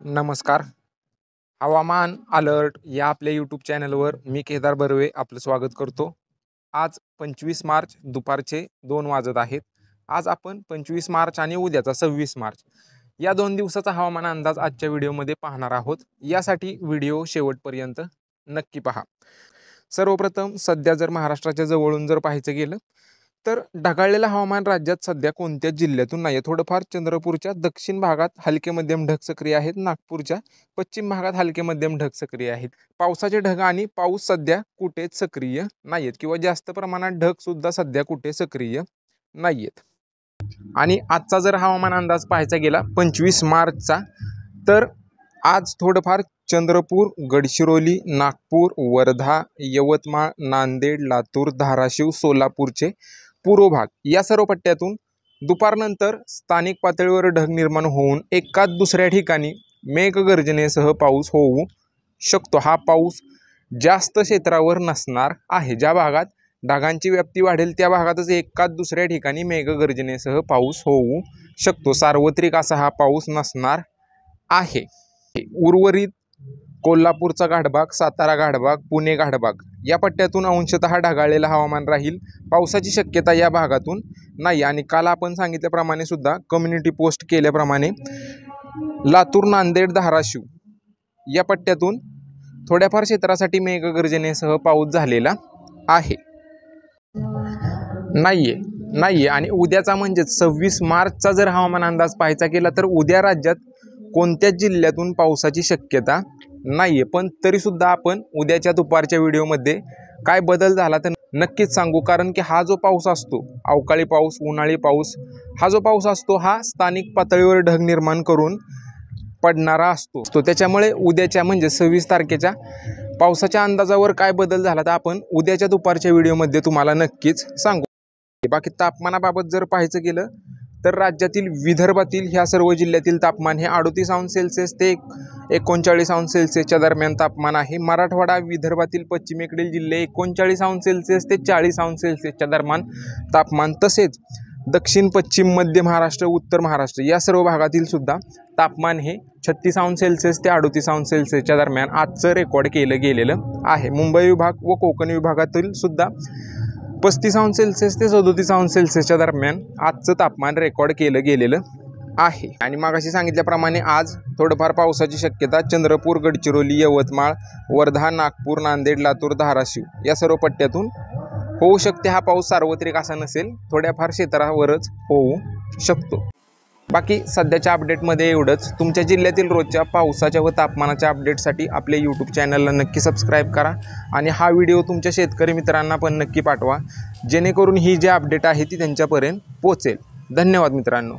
नमस्कार. हवामान अलर्ट या आपल्या यूट्यूब चॅनलवर मी केदार बर्वे आपलं स्वागत करतो. आज 25 मार्च दुपारचे 2 वाजत आहेत. आज आपण 25 मार्च आणि उद्याचा 26 मार्च या 2 दिवसाचा हवामान अंदाज आजच्या व्हिडिओमध्ये पाहणार आहोत. यासाठी व्हिडिओ शेवटपर्यंत नक्की पहा. सर्वप्रथम सध्या जर महाराष्ट्राच्या जवळून जर पाहायचं गेलं तर ढगाळलेलं हवामान राज्यात सध्या कोणत्याच जिल्ह्यातून नाही आहे. थोडंफार चंद्रपूरच्या दक्षिण भागात हलके मध्यम ढग सक्रिय आहेत. नागपूरच्या पश्चिम भागात हलके मध्यम ढग सक्रिय आहेत. पावसाचे ढग आणि पाऊस सध्या कुठेच सक्रिय नाही आहेत किंवा जास्त प्रमाणात ढग सुद्धा सध्या कुठे सक्रिय नाही आहेत. आणि आजचा जर हवामान अंदाज पाहायचा गेला 25 मार्चचा तर आज थोडंफार चंद्रपूर, गडचिरोली, नागपूर, वर्धा, यवतमाळ, नांदेड, लातूर, धाराशिव, सोलापूरचे पूर्व भाग या सर्व पट्ट्यातून दुपारनंतर स्थानिक पातळीवर ढग निर्माण होऊन एकाच दुसऱ्या ठिकाणी मेघगर्जनेसह पाऊस होऊ शकतो. हा पाऊस जास्त क्षेत्रावर नसणार आहे. ज्या भागात ढगांची व्याप्ती वाढेल त्या भागातच एकाच दुसऱ्या ठिकाणी मेघगर्जनेसह पाऊस होऊ शकतो. सार्वत्रिक असा हा पाऊस नसणार आहे. उर्वरित कोल्हापूरचा घाटभाग, सातारा घाटभाग, पुणे घाटभाग या पट्ट्यातून अंशतः ढगाळलेलं हवामान राहील. पावसाची शक्यता या भागातून नाही. आणि काल आपण सांगितल्याप्रमाणे सुद्धा कम्युनिटी पोस्ट केल्याप्रमाणे लातूर, नांदेड, धाराशिव या पट्ट्यातून थोड्याफार क्षेत्रासाठी मेघगर्जनेसह पाऊस झालेला आहे. नाहीये. आणि उद्याचा म्हणजे 26 मार्चचा जर हवामान अंदाज पाहायचा केला तर उद्या राज्यात कोणत्याच जिल्ह्यातून पावसाची शक्यता नाहीये. पण तरीसुद्धा आपण उद्याच्या दुपारच्या व्हिडिओमध्ये काय बदल झाला तर नक्कीच सांगू. कारण की हा जो पाऊस असतो, अवकाळी पाऊस, उन्हाळी पाऊस, हा जो पाऊस असतो हा स्थानिक पातळीवर ढग निर्माण करून पडणारा असतो. त्याच्यामुळे उद्याच्या म्हणजे 26 तारखेच्या पावसाच्या अंदाजावर काय बदल झाला तर आपण उद्याच्या दुपारच्या व्हिडिओमध्ये तुम्हाला नक्कीच सांगू. बाकी तापमानाबाबत जर पाहायचं गेलं तर राज्यातील विदर्भातील ह्या सर्व जिल्ह्यातील तापमान हे 38 अंश सेल्सिअस ते 39 अंश सेल्सिअसच्या दरम्यान तापमान आहे. मराठवाडा, विदर्भातील पश्चिमेकडील जिल्हे 39 अंश सेल्सिअस ते 40 अंश सेल्सिअसच्या दरम्यान तापमान. तसेच दक्षिण, पश्चिम, मध्य महाराष्ट्र, उत्तर महाराष्ट्र या सर्व भागातील सुद्धा तापमान हे 36 अंश सेल्सिअस ते 38 अंश सेल्सिअसच्या दरम्यान आजचं रेकॉर्ड केलं गेलेलं आहे. मुंबई विभाग व कोकण विभागातील सुद्धा 35 अंश सेल्सिअस ते 37 अंश सेल्सिअसच्या दरम्यान आजचं तापमान रेकॉर्ड केलं गेलेलं आहे. आणि मागाशी सांगितल्याप्रमाणे आज थोडंफार पावसाची शक्यता चंद्रपूर, गडचिरोली, यवतमाळ, वर्धा, नागपूर, नांदेड, लातूर, धाराशिव या सर्व पट्ट्यातून होऊ शकते. हा पाऊस सार्वत्रिक असा नसेल, थोड्याफार क्षेत्रावरच होऊ शकतो. बाकी सध्याच्या अपडेटमध्ये एवढंच. तुमच्या जिल्ह्यातील रोजच्या पावसाच्या व तापमानाच्या अपडेटसाठी आपल्या यूट्यूब चॅनलला नक्की सबस्क्राईब करा. आणि हा व्हिडिओ तुमच्या शेतकरी मित्रांना पण नक्की पाठवा, जेणेकरून ही जी अपडेट आहे ती त्यांच्यापर्यंत पोहोचेल. धन्यवाद मित्रांनो.